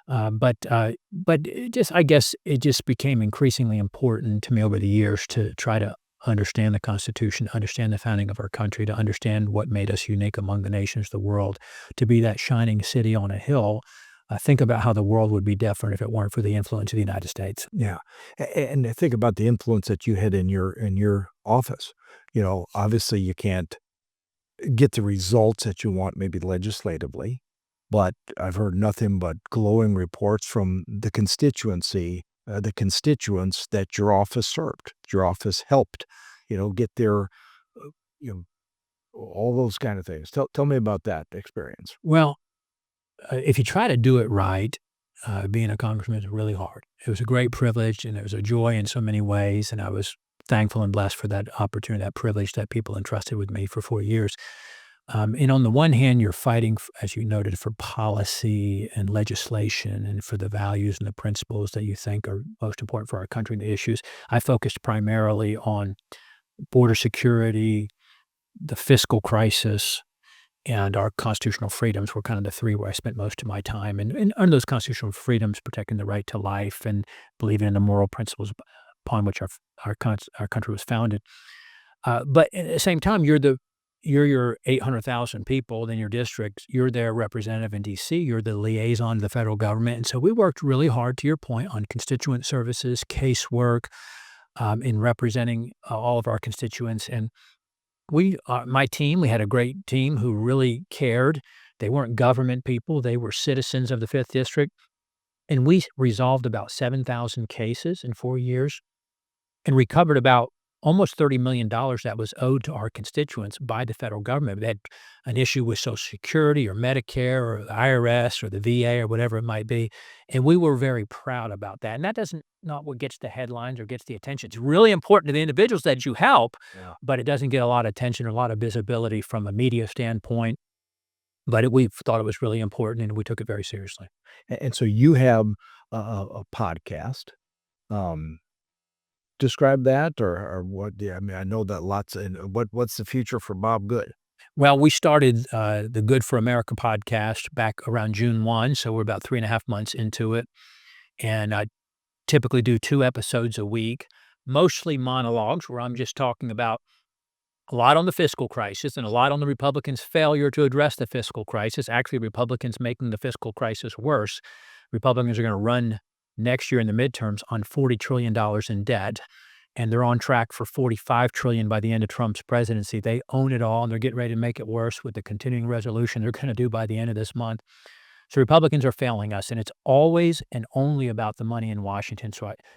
B: But it just I guess it just became increasingly important to me over the years to try to understand the Constitution, understand the founding of our country, to understand what made us unique among the nations of the world, to be that shining city on a hill. Think about how the world would be different if it weren't for the influence of the United States.
A: Yeah, and think about the influence that you had in your office. Obviously, you can't get the results that you want maybe legislatively, but I've heard nothing but glowing reports from the constituents that your office served, your office helped, get their, you know, all those kind of things. Tell me about that experience.
B: Well, if you try to do it right, being a congressman is really hard. It was a great privilege and it was a joy in so many ways. And I was thankful and blessed for that opportunity, that privilege that people entrusted with me for 4 years. And on the one hand, you're fighting, as you noted, for policy and legislation and for the values and the principles that you think are most important for our country and the issues. I focused primarily on border security, the fiscal crisis, and our constitutional freedoms were kind of the three where I spent most of my time. And under those constitutional freedoms, protecting the right to life and believing in the moral principles upon which our country was founded. But at the same time, you're your 800,000 people in your district. You're their representative in D.C. You're the liaison to the federal government. And so we worked really hard, to your point, on constituent services, casework, in representing all of our constituents. And my team, we had a great team who really cared. They weren't government people. They were citizens of the 5th District. And we resolved about 7,000 cases in 4 years and recovered about almost $30 million that was owed to our constituents by the federal government. They had an issue with Social Security or Medicare or the IRS or the VA or whatever it might be. And we were very proud about that. And that doesn't not what gets the headlines or gets the attention. It's really important to the individuals that you help,
A: Yeah.
B: but it doesn't get a lot of attention or a lot of visibility from a media standpoint. But we thought it was really important and we took it very seriously.
A: And so you have a podcast. Um, Describe that or what? Yeah, I mean, I know that lots. And what's the future for Bob Good?
B: Well, we started the Good for America podcast back around June 1, so we're about 3.5 months into it. And I typically do 2 episodes a week, mostly monologues where I'm just talking about a lot on the fiscal crisis and a lot on the Republicans' failure to address the fiscal crisis. Actually, Republicans making the fiscal crisis worse. Republicans are going to run next year in the midterms on $40 trillion in debt, and they're on track for $45 trillion by the end of Trump's presidency. They own it all, and they're getting ready to make it worse with the continuing resolution they're going to do by the end of this month. So Republicans are failing us, and it's always and only about the money in Washington.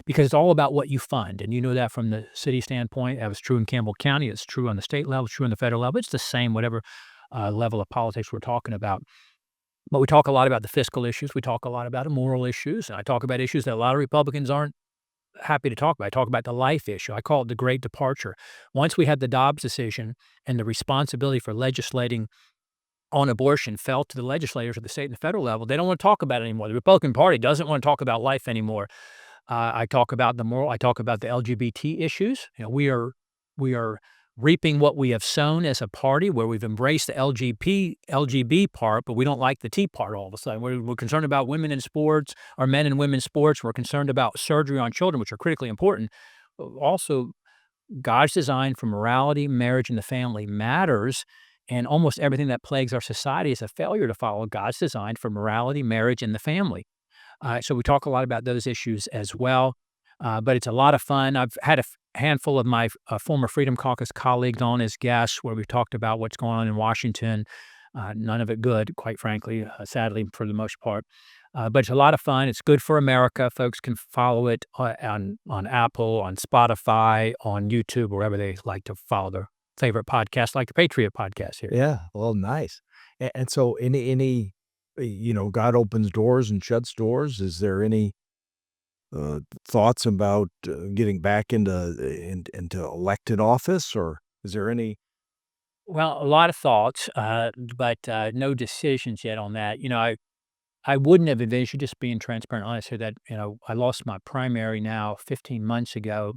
B: Because it's all about what you fund, and you know that from the city standpoint. That was true in Campbell County. It's true on the state level. It's true on the federal level. It's the same, whatever level of politics we're talking about. But we talk a lot about the fiscal issues. We talk a lot about the moral issues. And I talk about issues that a lot of Republicans aren't happy to talk about. I talk about the life issue. I call it the great departure. Once we had the Dobbs decision and the responsibility for legislating on abortion fell to the legislators at the state and the federal level, they don't want to talk about it anymore. The Republican Party doesn't want to talk about life anymore. I talk about the moral. I talk about the LGBT issues. We are reaping what we have sown as a party, where we've embraced the LGB part, but we don't like the T part all of a sudden. We're concerned about women in sports or men and women's sports. We're concerned about surgery on children, which are critically important. Also, God's design for morality, marriage, and the family matters. And almost everything that plagues our society is a failure to follow God's design for morality, marriage, and the family. So we talk a lot about those issues as well. But it's a lot of fun. I've had a handful of my former Freedom Caucus colleagues on as guests where we've talked about what's going on in Washington. None of it good, quite frankly, sadly, for the most part. But it's a lot of fun. It's good for America. Folks can follow it on Apple, on Spotify, on YouTube, wherever they like to follow favorite podcasts like the Patriot podcast here.
A: Yeah, well, nice. And so God opens doors and shuts doors. Is there any thoughts about getting back into elected office, or is there any?
B: Well, a lot of thoughts, but no decisions yet on that. I wouldn't have envisioned, just being transparent, honest here, that, I lost my primary now 15 months ago,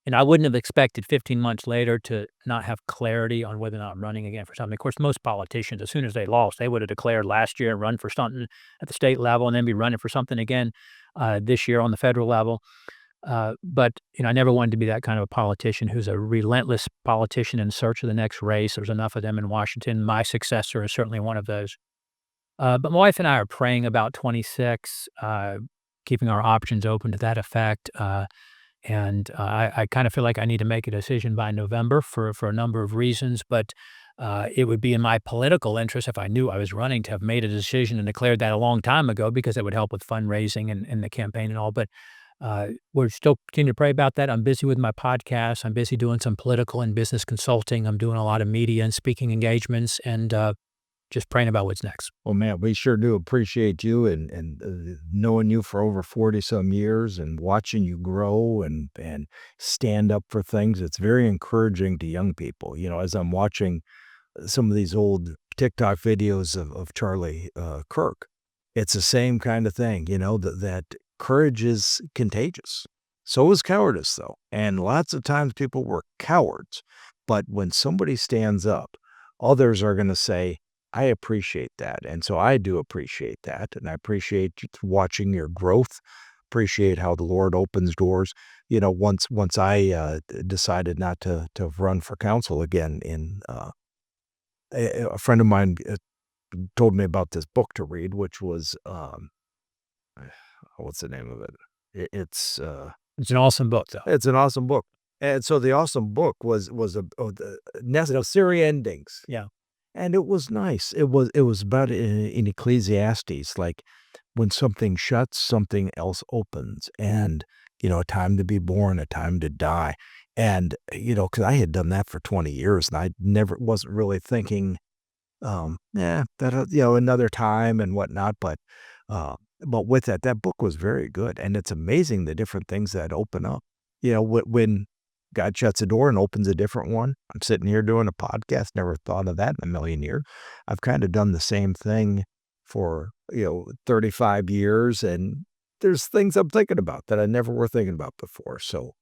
B: and I wouldn't have expected 15 months later to not have clarity on whether or not I'm running again for something. Of course, most politicians, as soon as they lost, they would have declared last year and run for something at the state level and then be running for something again this year on the federal level. But I never wanted to be that kind of a politician who's a relentless politician in search of the next race. There's enough of them in Washington. My successor is certainly one of those. But my wife and I are praying about 26, keeping our options open to that effect. And I kind of feel like I need to make a decision by November for a number of reasons. But it would be in my political interest if I knew I was running to have made a decision and declared that a long time ago, because it would help with fundraising and the campaign and all. But we're still continuing to pray about that. I'm busy with my podcast. I'm busy doing some political and business consulting. I'm doing a lot of media and speaking engagements, and just praying about what's next.
A: Well, man, we sure do appreciate you and knowing you for over 40 some years and watching you grow and stand up for things. It's very encouraging to young people. As I'm watching some of these old TikTok videos of Charlie Kirk, it's the same kind of thing, that courage is contagious. So is cowardice, though. And lots of times people were cowards. But when somebody stands up, others are going to say, I appreciate that. And so I do appreciate that. And I appreciate watching your growth, appreciate how the Lord opens doors. Once I decided not to run for council again, a friend of mine told me about this book to read, which was, what's the name of it?
B: It's an awesome book, though.
A: It's an awesome book. And so the awesome book was the nest of Syria endings.
B: Yeah.
A: And it was nice. It was about in Ecclesiastes, like when something shuts, something else opens, and a time to be born, a time to die, and because I had done that for 20 years, and I never wasn't really thinking, yeah, that another time and whatnot, but with that book was very good, and it's amazing the different things that open up. When God shuts a door and opens a different one. I'm sitting here doing a podcast, never thought of that in a million years. I've kind of done the same thing for, 35 years, and there's things I'm thinking about that I never were thinking about before. So,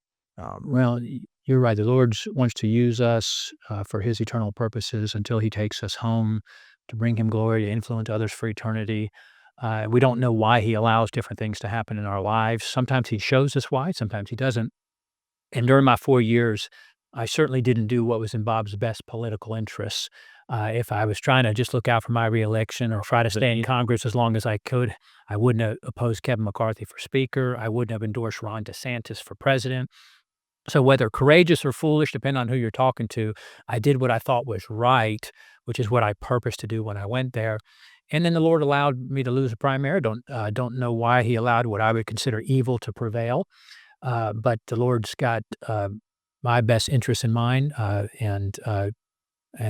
B: Well, you're right. The Lord wants to use us for His eternal purposes until He takes us home, to bring Him glory, to influence others for eternity. We don't know why He allows different things to happen in our lives. Sometimes He shows us why, sometimes He doesn't. And during my 4 years, I certainly didn't do what was in Bob's best political interests. If I was trying to just look out for my reelection or try to stay in Congress as long as I could, I wouldn't have opposed Kevin McCarthy for Speaker. I wouldn't have endorsed Ron DeSantis for president. So whether courageous or foolish, depending on who you're talking to, I did what I thought was right, which is what I purposed to do when I went there. And then the Lord allowed me to lose a primary. Don't know why He allowed what I would consider evil to prevail. But the Lord's got my best interests in mind, and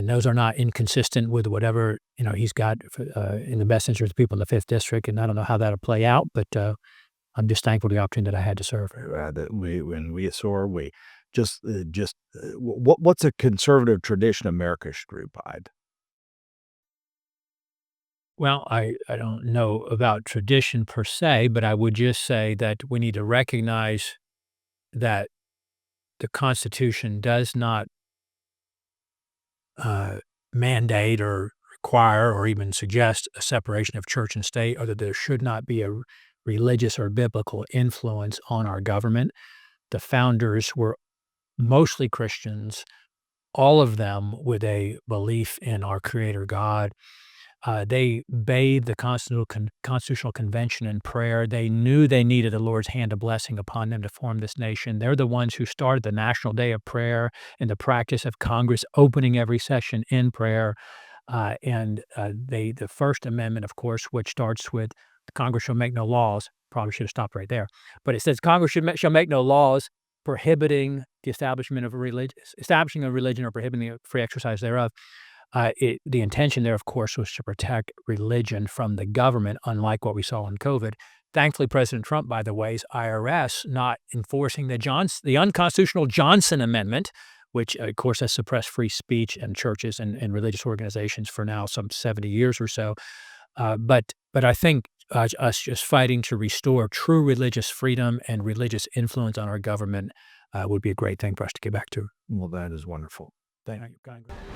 B: those are not inconsistent with whatever He's got in the best interest of people in the fifth district. And I don't know how that'll play out, but I'm just thankful for the opportunity that I had to serve.
A: that we soar, we what's a conservative tradition America should provide?
B: Well, I don't know about tradition per se, but I would just say that we need to recognize that the Constitution does not mandate or require or even suggest a separation of church and state, or that there should not be a religious or biblical influence on our government. The founders were mostly Christians, all of them with a belief in our Creator God. They bathed the Constitutional Convention in prayer. They knew they needed the Lord's hand of blessing upon them to form this nation. They're the ones who started the National Day of Prayer and the practice of Congress opening every session in prayer. The First Amendment, of course, which starts with Congress shall make no laws. Probably should have stopped right there. But it says Congress shall make no laws prohibiting the establishing a religion or prohibiting the free exercise thereof, the intention there, of course, was to protect religion from the government, unlike what we saw in COVID. Thankfully, President Trump, by the way, IRS not enforcing the unconstitutional Johnson Amendment, which, of course, has suppressed free speech and churches and religious organizations for now some 70 years or so. But I think us just fighting to restore true religious freedom and religious influence on our government would be a great thing for us to get back to.
A: Well, that is wonderful.
B: Thank you.